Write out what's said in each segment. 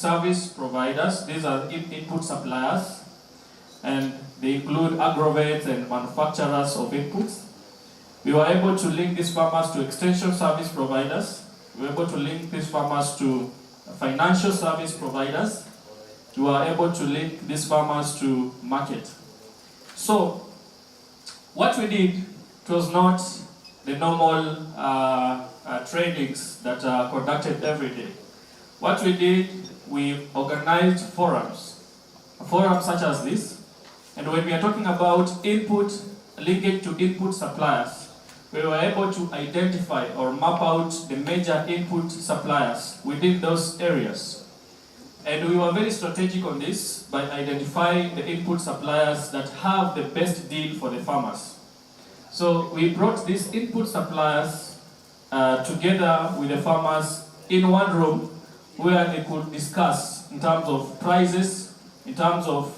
service providers. These are input suppliers, and they include agrovet and manufacturers of inputs. We were able to link these farmers to extension service providers. We were able to link these farmers to financial service providers. We were able to link these farmers to market. So, what we did, it was not the normal trainings that are conducted every day. What we did, we organized forums such as this. And when we are talking about input, linkage to input suppliers, we were able to identify or map out the major input suppliers within those areas. And we were very strategic on this by identifying the input suppliers that have the best deal for the farmers. So we brought these input suppliers together with the farmers in one room where they could discuss in terms of prices, in terms of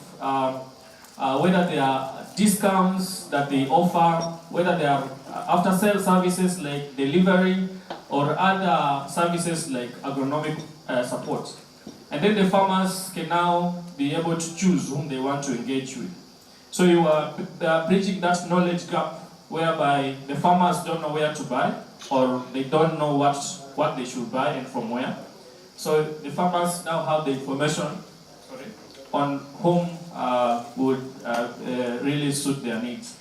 whether there are discounts that they offer, whether there are after-sale services like delivery or other services like agronomic support. And then the farmers can now be able to choose whom they want to engage with. So you are bridging that knowledge gap whereby the farmers don't know where to buy or they don't know what they should buy and from where. So the farmers now have the information on whom would really suit their needs.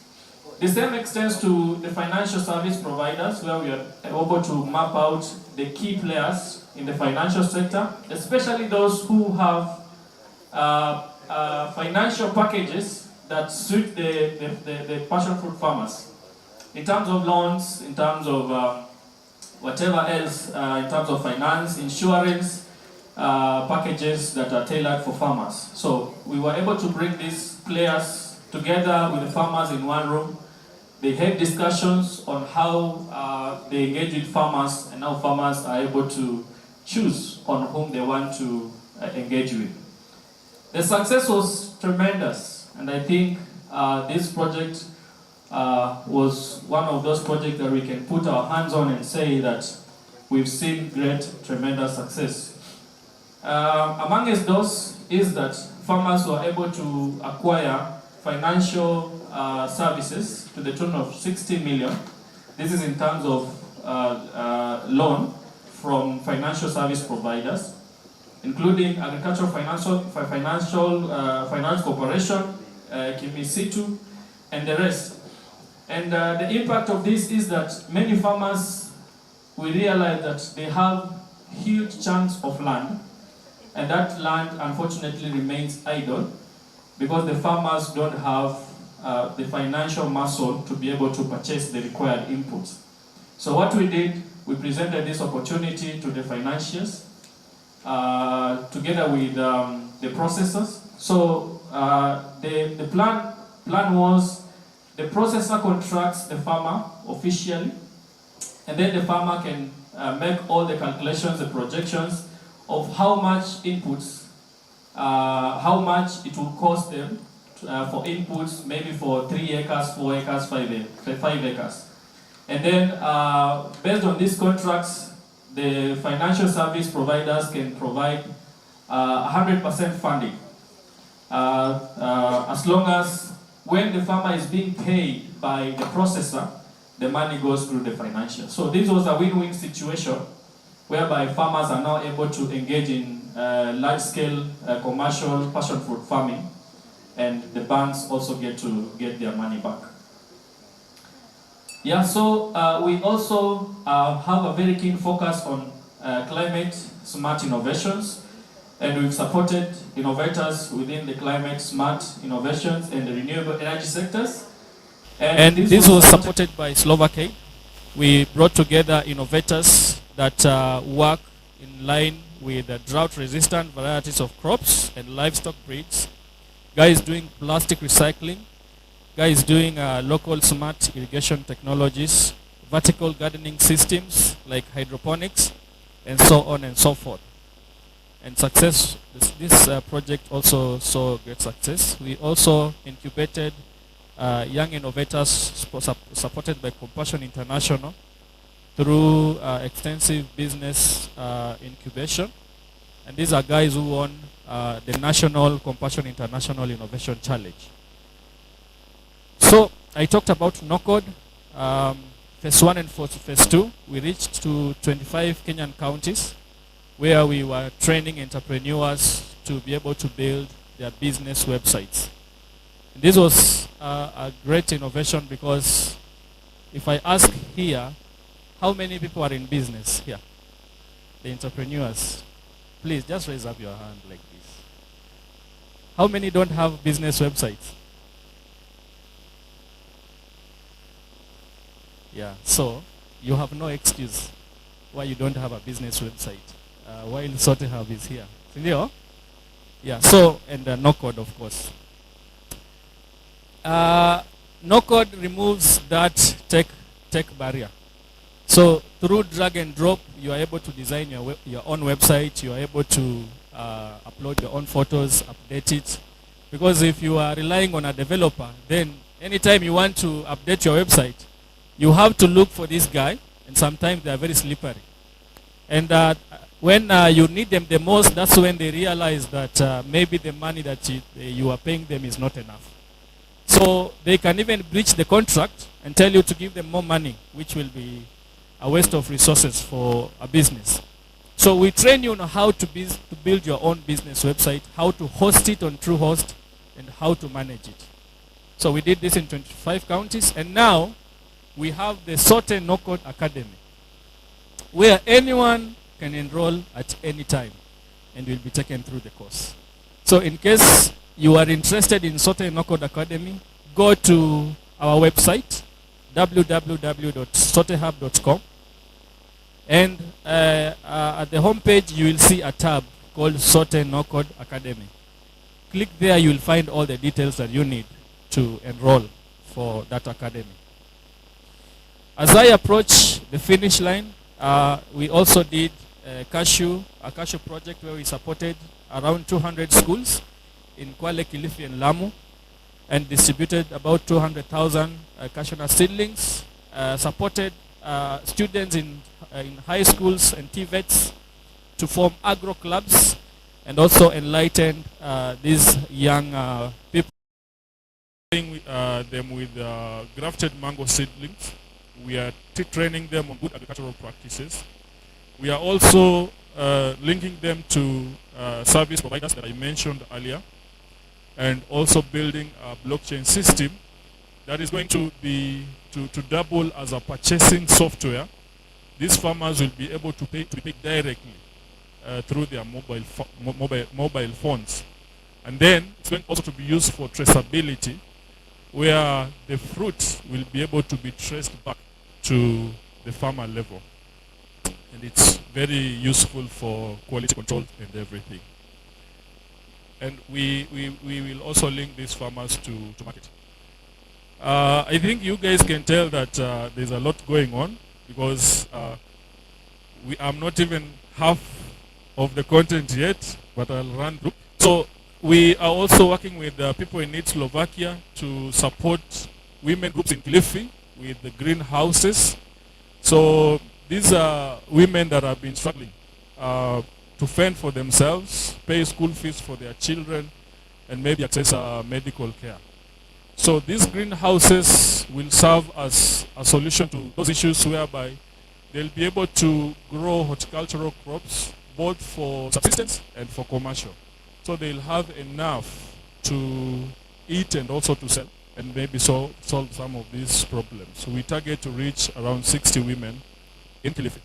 The same extends to the financial service providers, where we are able to map out the key players in the financial sector, especially those who have financial packages that suit the passion fruit farmers. In terms of loans, in terms of whatever else, in terms of finance, insurance, packages that are tailored for farmers. So we were able to bring these players together with the farmers in one room. They had discussions on how they engage with farmers and how farmers are able to choose on whom they want to engage with. The success was tremendous, and I think this project was one of those projects that we can put our hands on and say that we've seen great, tremendous success. Amongst those is that farmers were able to acquire financial services to the tune of 60 million. This is in terms of loan from financial service providers, including Agricultural Finance Corporation, Kimisitu, and the rest. And the impact of this is that many farmers, we realize that they have huge chunks of land, and that land unfortunately remains idle because the farmers don't have the financial muscle to be able to purchase the required inputs. So what we did, we presented this opportunity to the financiers together with the processors. So the plan was the processor contracts the farmer officially, and then the farmer can make all the calculations, the projections of how much inputs, how much it will cost them for inputs, maybe for 3 acres, 4 acres, 5 acres. And then based on these contracts, the financial service providers can provide 100% funding as long as when the farmer is being paid by the processor, the money goes through the financial. So this was a win-win situation whereby farmers are now able to engage in large-scale commercial passion fruit farming, and the banks also get their money back. Yeah, so we also have a very keen focus on climate smart innovations, and we've supported innovators within the climate smart innovations and the renewable energy sectors. And this was supported by Slovakia. We brought together innovators that work in line with drought-resistant varieties of crops and livestock breeds. Guys doing plastic recycling. Guys doing local smart irrigation technologies, vertical gardening systems like hydroponics, and so on and so forth. And success, this project also saw great success. We also incubated young innovators supported by Compassion International through extensive business incubation. And these are guys who won the National Compassion International Innovation Challenge. So I talked about no code. Phase 1 and phase 2, we reached to 25 Kenyan counties where we were training entrepreneurs to be able to build their business websites. This was a great innovation because if I ask here, how many people are in business here? The entrepreneurs. Please just raise up your hand like this. How many don't have business websites? Yeah, so you have no excuse why you don't have a business website. While Sote Hub is here. Sindio? Yeah, so, and no code, of course. No code removes that tech barrier. So through drag and drop, you are able to design your own website. You are able to upload your own photos, update it. Because if you are relying on a developer, then anytime you want to update your website, you have to look for this guy, and sometimes they are very slippery. And when you need them the most, that's when they realize that maybe the money that you are paying them is not enough. So they can even breach the contract and tell you to give them more money, which will be a waste of resources for a business. So we train you on how to build your own business website, how to host it on TrueHost, and how to manage it. So we did this in 25 counties, and now we have the Sote No Code Academy, where anyone can enroll at any time and will be taken through the course. So in case you are interested in Sote No Code Academy, go to our website, www.sotehub.com, and at the homepage you will see a tab called Sote No Code Academy. Click there, you will find all the details that you need to enroll for that academy. As I approach the finish line, we also did a cashew project where we supported around 200 schools in Kwale, Kilifi, and Lamu, and distributed about 200,000 cashew nut seedlings, supported students in high schools and TVETs to form agro clubs, and also enlightened these young people. Them with grafted mango seedlings. We are training them on good agricultural practices. We are also linking them to service providers that I mentioned earlier, and also building a blockchain system that is going to be to double as a purchasing software. These farmers will be able to pay directly through their mobile phones, and then it's going also to be used for traceability, where the fruit will be able to be traced back to the farmer level. And it's very useful for quality control and everything. And we will also link these farmers to market. I think you guys can tell that there's a lot going on, because I'm not even half of the content yet, but I'll run through. So we are also working with people in Need Slovakia to support women groups in Kilifi with the greenhouses. So these are women that have been struggling to fend for themselves, pay school fees for their children, and maybe access medical care. So these greenhouses will serve as a solution to those issues, whereby they'll be able to grow horticultural crops both for subsistence and for commercial. So they'll have enough to eat and also to sell, and maybe solve some of these problems. So we target to reach around 60 women in Kilifi.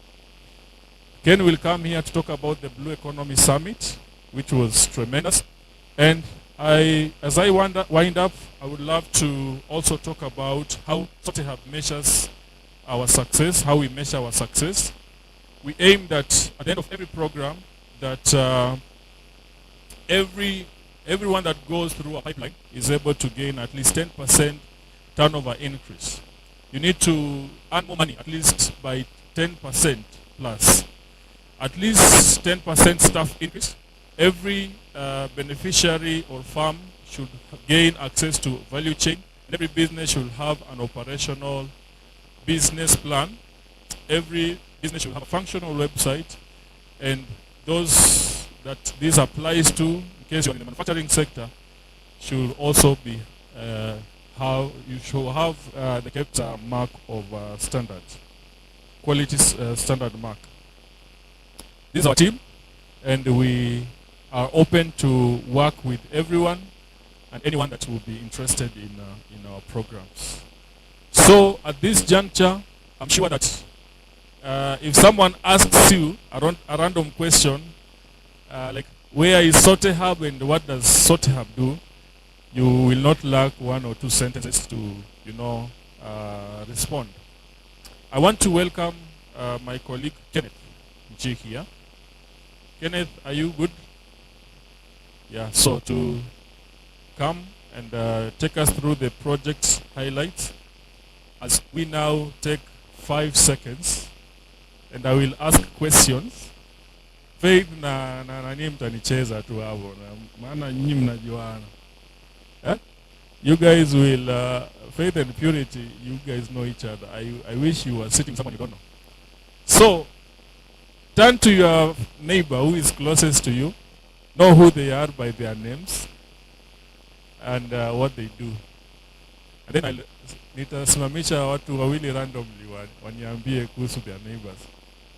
Ken will come here to talk about the Blue Economy Summit, which was tremendous. And as I wind up, I would love to also talk about how Sote Hub measures our success, how we measure our success. We aim that at the end of every program, that everyone that goes through a pipeline is able to gain at least 10% turnover increase. You need to earn more money, at least by 10% plus. At least 10% staff increase. Every beneficiary or farm should gain access to value chain. Every business should have an operational business plan. Every business should have a functional website, and those that this applies to, in case you're in the manufacturing sector, should also be how you should have the kept mark of standard, quality standard mark. This is our team, and we are open to work with everyone and anyone that will be interested in our programs. So at this juncture, I'm sure that if someone asks you a random question, like where is Sote Hub and what does Sote Hub do, you will not lack one or two sentences to, respond. I want to welcome my colleague Kenneth G here. Kenneth, are you good? Yeah, so to come and take us through the project's highlights, as we now take 5 seconds, and I will ask questions. Faith na nani mtanicheza tu hapo, maana nyinyi mnajuana. You guys will, Faith and Purity, you guys know each other. I wish you were sitting someone you don't know. So, turn to your neighbor who is closest to you, know who they are by their names, and what they do. And then nitasimamisha watu wawili randomly waniambie kuhusu their neighbors.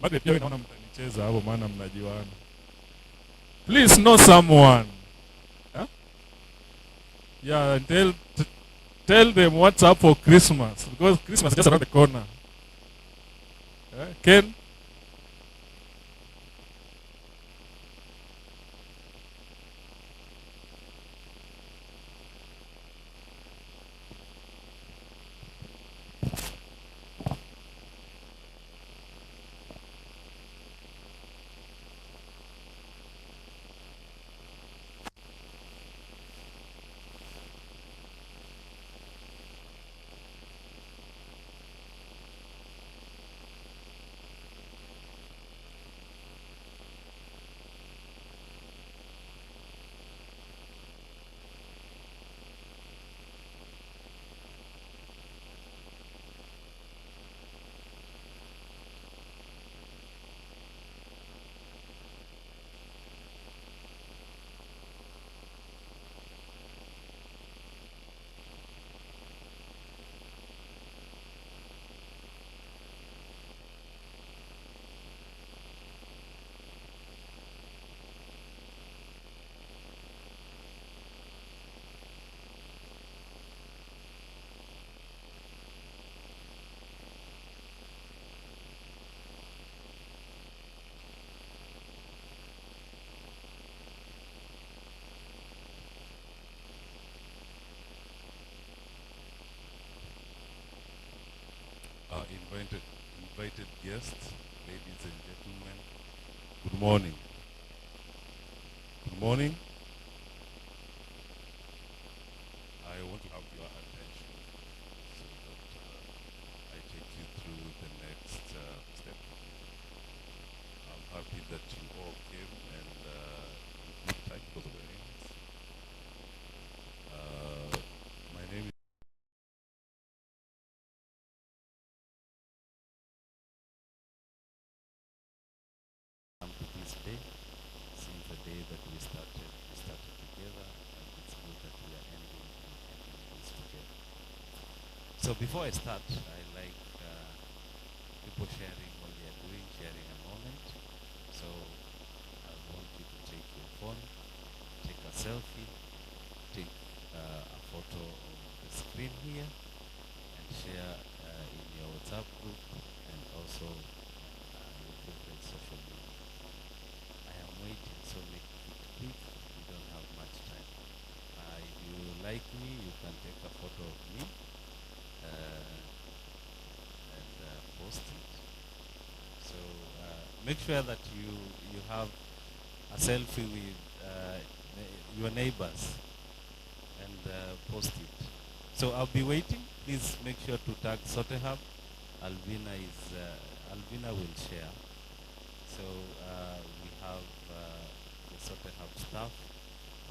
But pia naona mtanicheza hapo maana mnajuana. Please know someone. Huh? Yeah, and tell them what's up for Christmas, because Christmas is just around the corner. Ken? Invited guests, ladies and gentlemen, good morning. Good morning. I want to have your attention so that I take you through the next step. I'm happy that you all came and you took time because of the names. My name is this day, since the day that we started together, and it's good that we are ending this together. So before I start, I like people sharing what they are doing, sharing a moment. So I want you to take your phone, take a selfie, take a photo of the screen here, and share in your WhatsApp group and also your favorite social media. I am waiting, so make it quick. We don't have much time. If you like me, you can take a photo of me and post it. So make sure that you have a selfie with your neighbors and post it. So I'll be waiting. Please make sure to tag Sote Hub. Alvina will share. So we have the Sote Hub staff.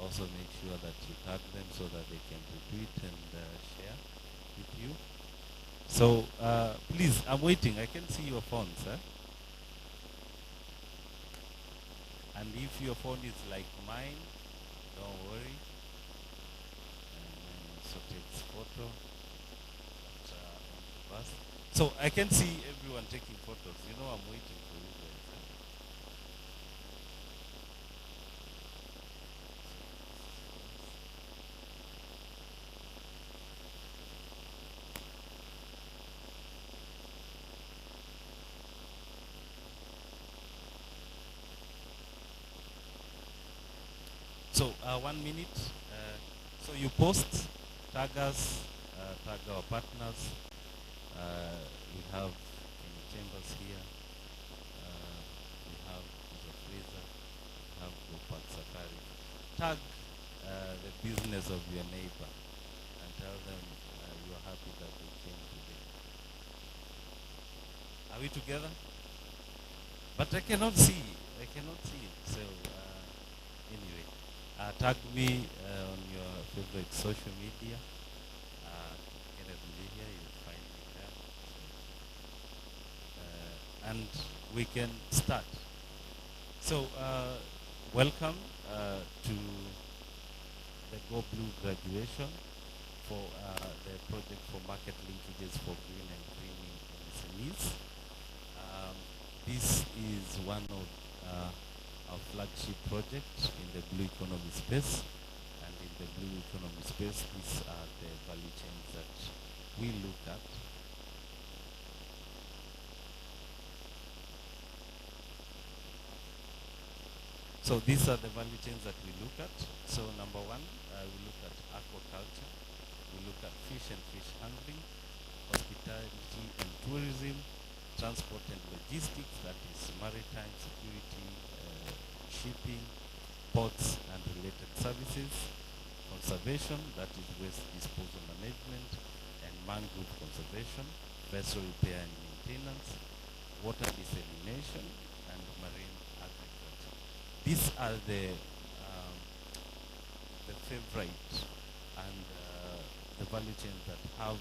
Also make sure that you tag them so that they can retweet and share with you. So please, I'm waiting. I can see your phones. And if your phone is like mine, don't worry. Mine also takes photo. But, on the bus. So I can see everyone taking photos. You know, I'm waiting for you guys. So 1 minute. So you post, tag us, tag our partners. We have Kenya Chambers here. We have the Freezer. We have Gopal Safari. Tag the business of your neighbor and tell them you are happy that they came today. Are we together? But I cannot see. I cannot see it. So anyway, tag me on your favorite social media. Kenneth Media, you'll find me there. And we can start. So welcome to the Go Blue graduation for the project for market linkages for green and greening SMEs. This is one of our flagship projects in the blue economy space. And in the blue economy space, these are the value chains that we look at. So these are the value chains that we look at. So number one, we look at aquaculture. We look at fish and fish handling, hospitality and tourism, transport and logistics, that is maritime security, shipping, ports and related services, conservation, that is waste disposal management, and mangrove conservation, vessel repair and maintenance, water desalination, and marine agriculture. These are the favorite and the value chains that have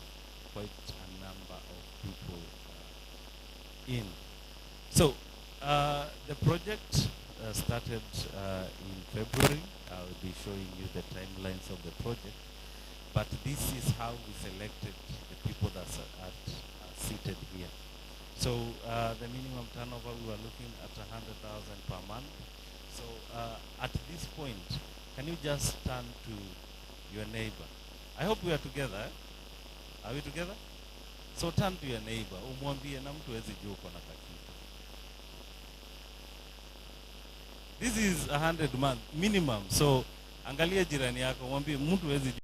quite a number of people in. So the project started in February. I'll be showing you the timelines of the project. But this is how we selected the people that are seated here. So the minimum turnover, we were looking at 100,000 per month. So at this point, can you just turn to your neighbor? I hope we are together. Are we together? So turn to your neighbor. Umwambie na mtu hawezi jua uko na kakitu. This is 100 month minimum. So angalia jirani yako, mwambie mtu hawezi jua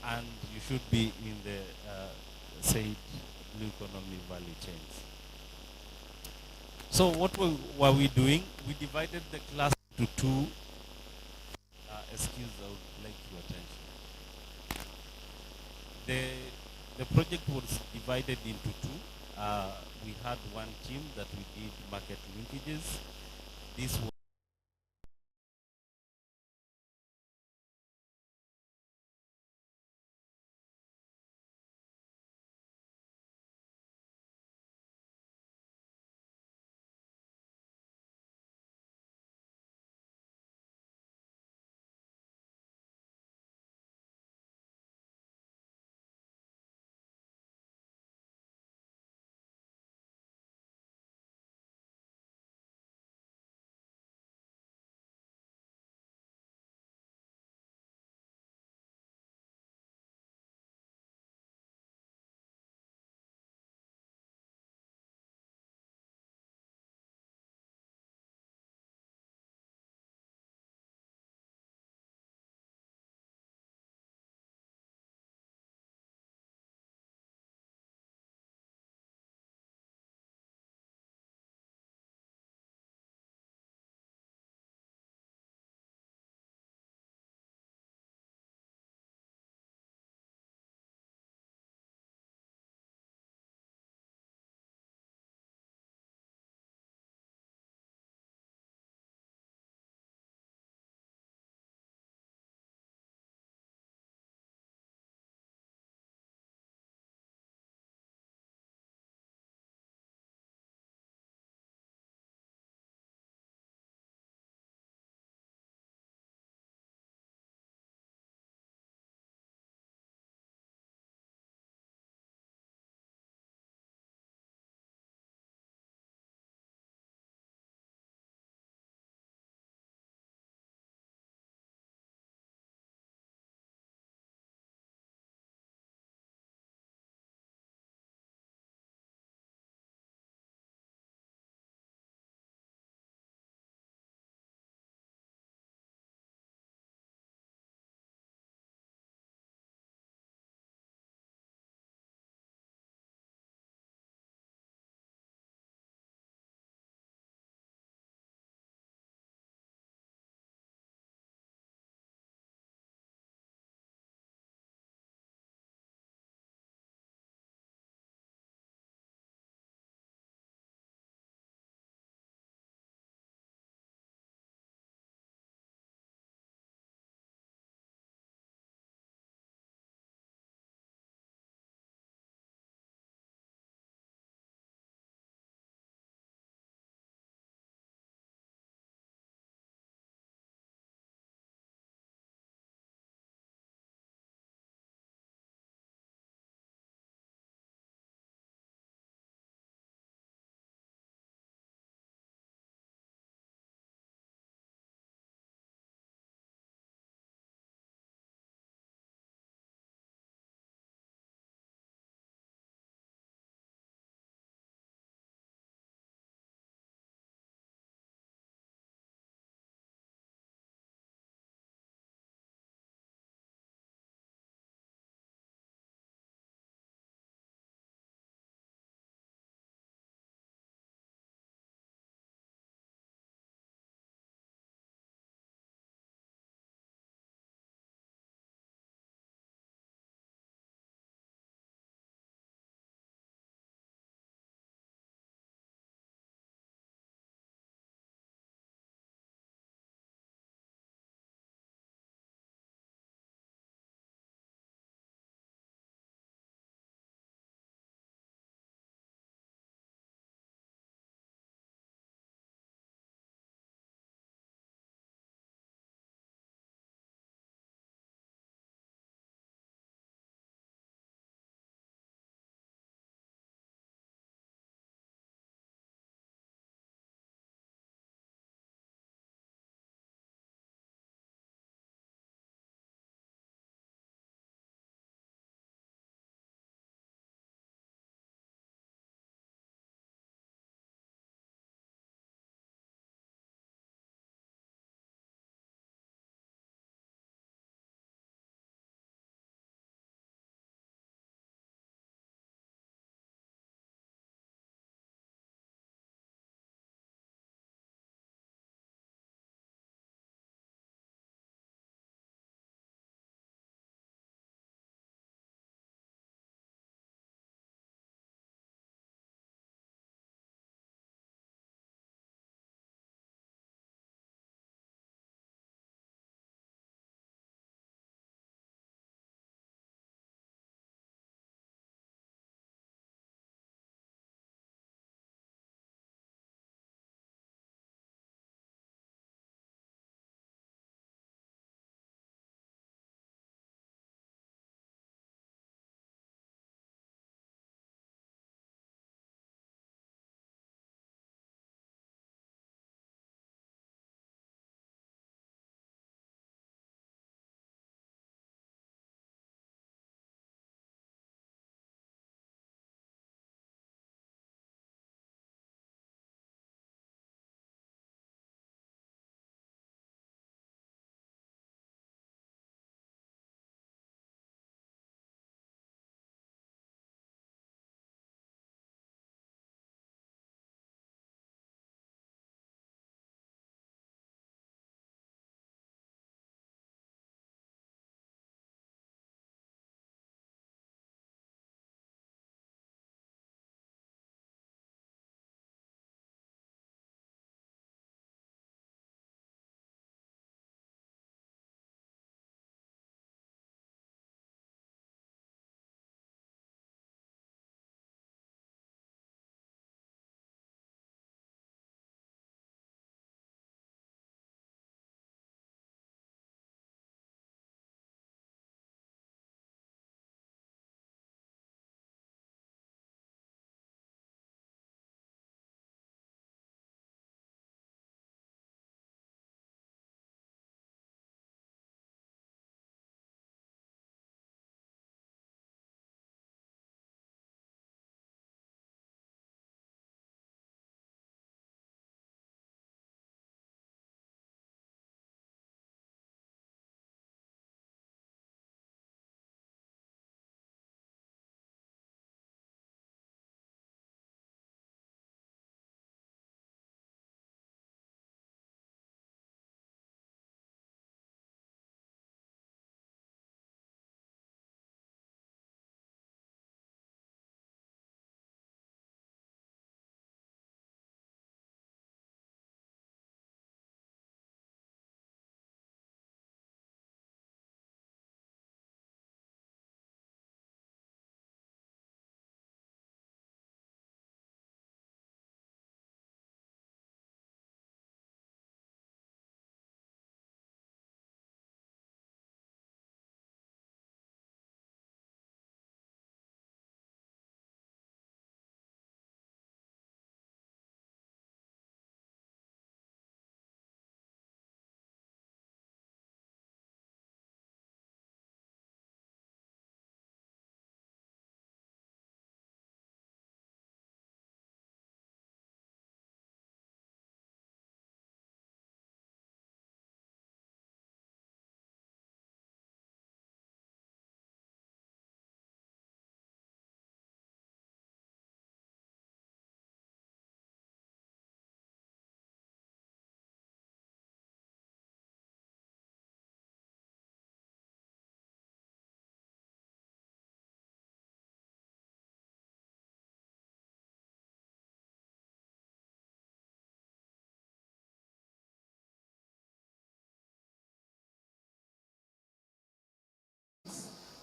and you should be in the said blue economy value chains. So what were we doing? We divided the class to two. Excuse, I would like your attention. The project was divided into two. We had one team that we did market linkages. This was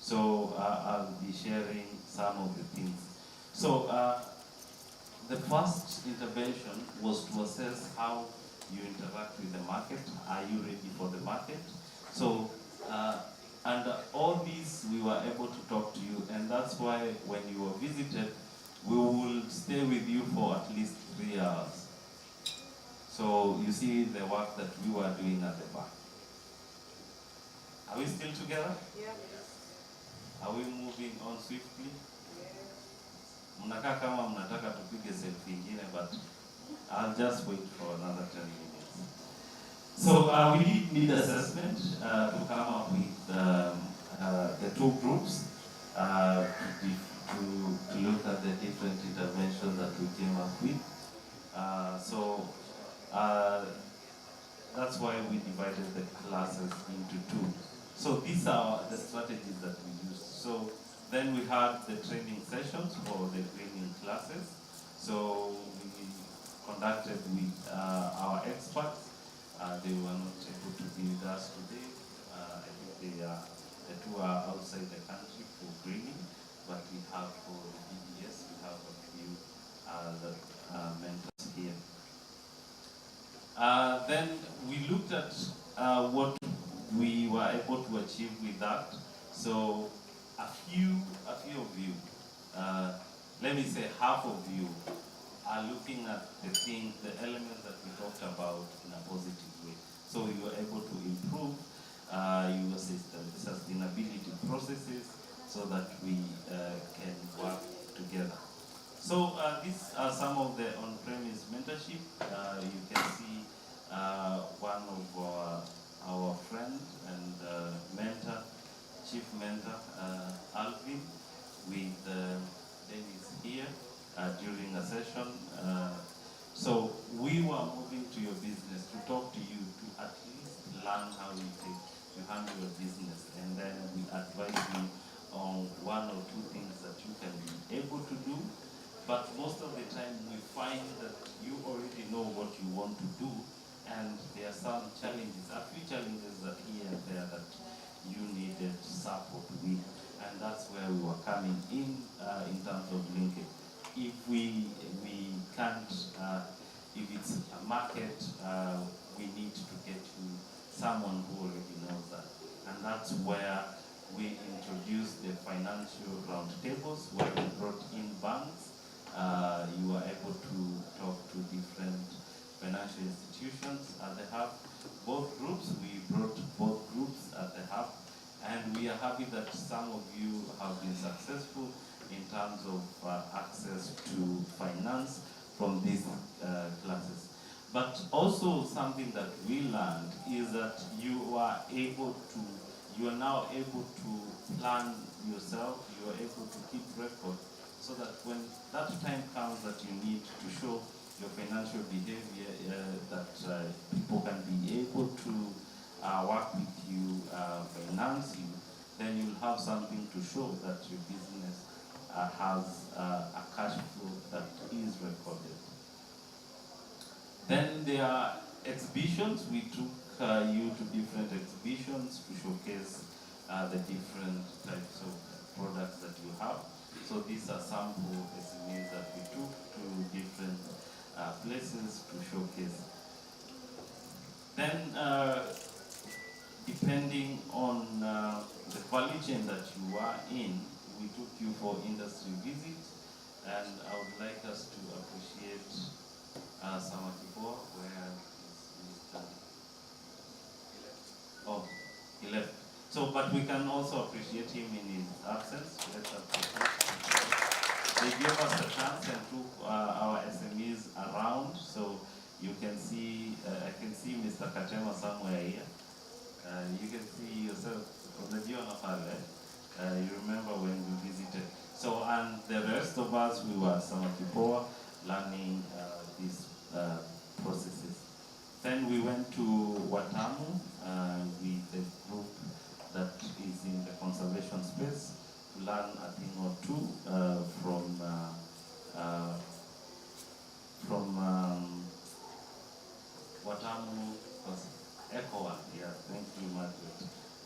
So I'll be sharing some of the things. So the first intervention was to assess how you interact with the market. Are you ready for the market? So, and all these we were able to talk to you, and that's why when you were visited, we will stay with you for at least 3 hours. So you see the work that we were doing at the back. Are we still together? Yeah. Are we moving on swiftly? Mnakaa kama mnataka tupige selfie ingine, but I'll just wait for another 10 minutes. So we did need assessment to come up with the two groups to look at the different interventions that we came up with. That's why we divided the classes into two. So these are the strategies that we used. So then we had the training sessions for the training classes. So we conducted with our experts. They were not able to be with us today. I think the two are outside the country for training, but we have for the BDS, we have a few mentors here. Then we looked at what we were able to achieve with that. So a few of you, let me say half of you, are looking at the elements that we talked about in a positive way. So you were able to improve your sustainability processes so that we can work together. So these are some of the on-premise mentorship. You can see one of our friend and mentor, chief mentor, Alvin, with Dennis here during a session. So we were moving to your business to talk to you, to at least learn how you handle your business, and then we advise you on one or two things that you can be able to do. But most of the time we find that you already know what you want to do, and there are some challenges, a few challenges that here and there that you needed support with, and that's where we were coming in terms of linking. If we can't, if it's a market, we need to get you someone who already knows that. And that's where we introduced the financial roundtables, where we brought in banks. You were able to talk to different financial institutions at the hub. Both groups, we brought both groups at the hub. And we are happy that some of you have been successful in terms of access to finance from these classes. But also something that we learned is that you are now able to plan yourself, you are able to keep record, so that when that time comes that you need to show your financial behavior, that people can be able to work with you, finance you, then you'll have something to show that your business has a cash flow that is recorded. Then there are exhibitions. We took you to different exhibitions to showcase the different types of products that you have. So these are sample SMEs that we took to different places to showcase. Then, depending on the value chain that you are in, we took you for industry visits, and I would like us to appreciate Samakibo, where is Mr. Oh, he left. So, but we can also appreciate him in his absence. Let's appreciate. They gave us a chance and took our SMEs around, so you can see, I can see Mr. Katema somewhere here. You can see yourself from the you remember when we visited. So, and the rest of us, we were Samakipoa, learning these processes. Then we went to Watamu with the group that is in the conservation space to learn a thing or two from Watamu ECOWA. Yeah, thank you, Margaret.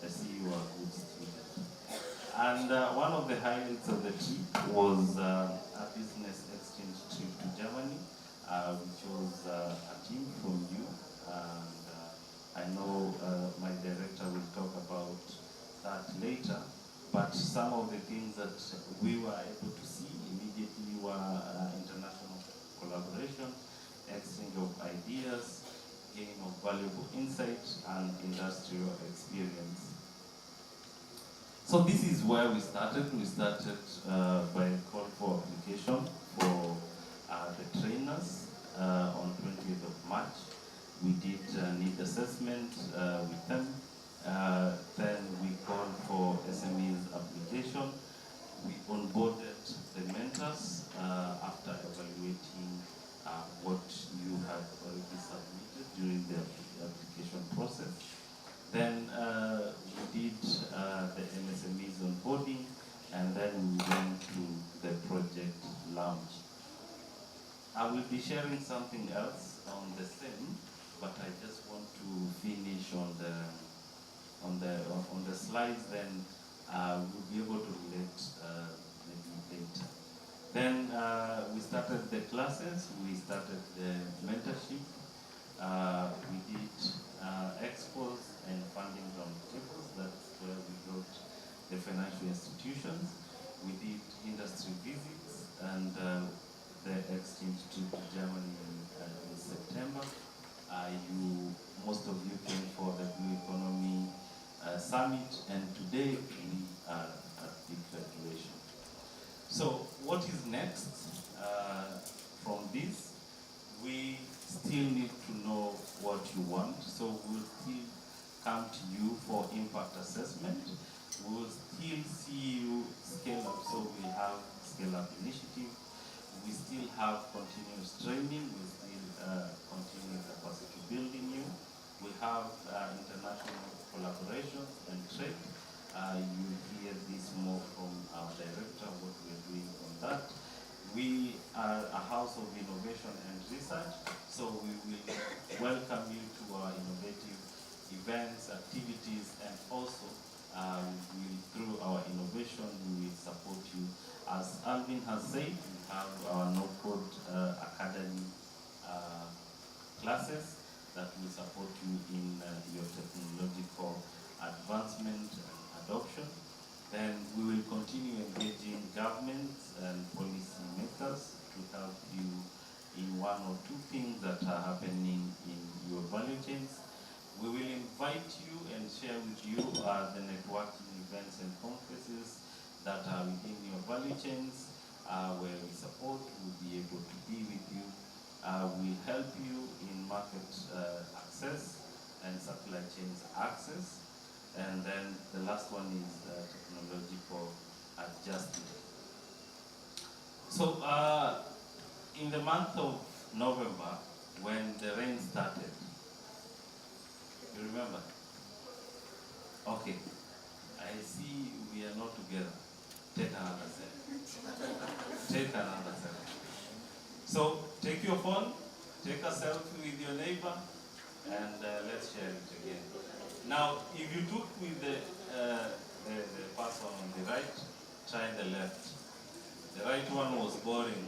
I see you are a good student. And one of the highlights of the trip was a business exchange trip to Germany, which was a team from you. And I know my director will talk about that later. But some of the things that we were able to see immediately were international collaboration, exchange of ideas, gain of valuable insight, and industrial experience. So this is where we started. We started by a call for application for the trainers on 20th of March. We did need assessment with them. Then we called for SMEs application. We onboarded the mentors after evaluating what you had already submitted during the application process. Then we did the MSMEs onboarding, and then we went to the project launch. I will be sharing something else on the same, but I just want to finish on the slides. Then we'll be able to relate maybe later. Then we started the classes. We started the mentorship. We did expos and funding roundtables. That's where we brought the financial institutions. We did industry visits and the exchange trip to Germany in September. Most of you came for the Blue Economy Summit, and today we are at the graduation. So what is next from this? We still need to know what you want, so we'll still come to you for impact assessment. We'll still see you scale up, so we have scale up initiative. We still have continuous training. We still continue capacity building you. We have international collaboration and trade. You'll hear this more from our director, what we're doing on that. We are a house of innovation and research, so we will welcome you to our innovative events, activities, and also through our innovation, we will support you. As Alvin has said, we have our no-code academy classes that will support you in your technological advancement and adoption. Then we will continue engaging governments and policy makers to help you in one or two things that are happening in your value chains. We will invite you and share with you the networking events and conferences that are within your value chains, where we support, we'll be able to be with you. We'll help you in market access and supply chains access. And then the last one is technological adjustment. So in the month of November, when the rain started, you remember? Okay, I see we are not together. Take another selfie. Take another selfie. So take your phone, take a selfie with your neighbor, and let's share it again. Now, if you took with the person on the right, try the left. The right one was boring.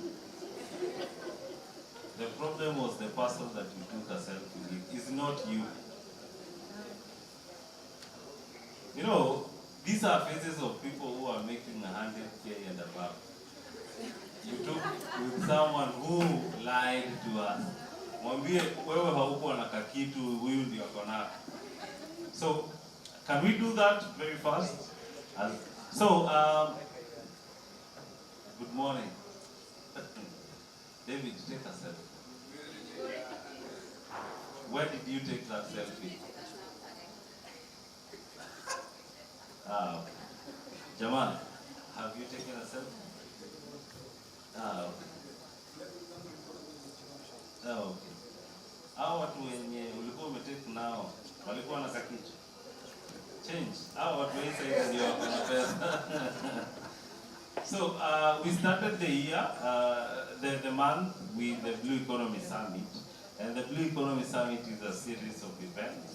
The problem was the person that you took a selfie with. It's not you. You know, these are faces of people who are making 100K and above. You took with someone who lied to us. Mwambie wewe hauko na kakitu, huyu ndio ako nako. So, can we do that very fast? Good morning. David, take a selfie. Where did you take that selfie? Okay. Jamal, have you taken a selfie? Okay. Okay. Hao watu wenye ulikuwa umetake nao walikuwa na kakitu. Change. Hao watu wenye ndio wako na pesa. So we started the year, the month with the Blue Economy Summit. And the Blue Economy Summit is a series of events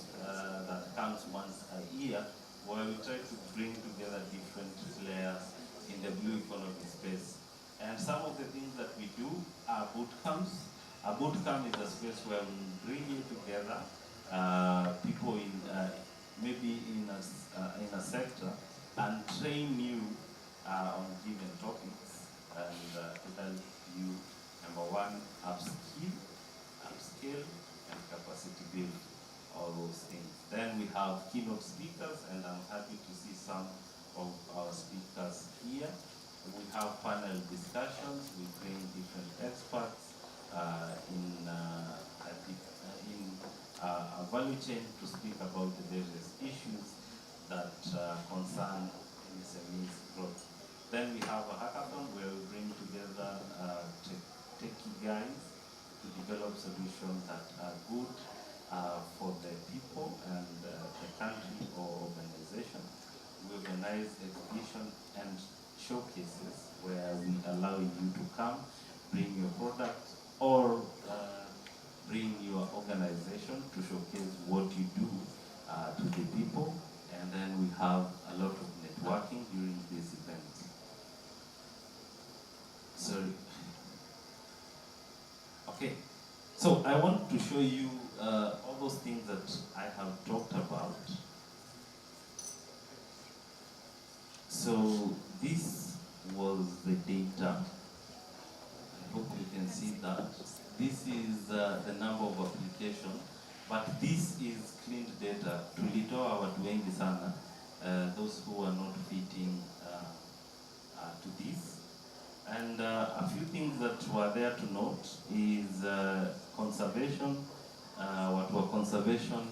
that comes once a year where we try to bring together different players in the blue economy space. And some of the things that we do are boot camps. A boot camp is a space where we bring in together people in maybe in a sector and train you on given topics and to help you, number one, upskill, and capacity build, all those things. Then we have keynote speakers, and I'm happy to see some of our speakers here. We have panel discussions. We bring different experts in a value chain to speak about the various issues that concern SMEs growth. Then we have a hackathon where we bring together techie guys to develop solutions that are good for the people and the country or organization. We organize exhibition and showcases where we allow you to come, bring your product, or bring your organization to showcase what you do to the people. And then we have a lot of networking during these events. Sorry. Okay. So I want to show you all those things that I have talked about. So this was the data. I hope you can see that. This is the number of applications, but this is cleaned data. Tulitoa watu wengi sana, those who are not fitting to this. And a few things that were there to note is conservation, what were conservation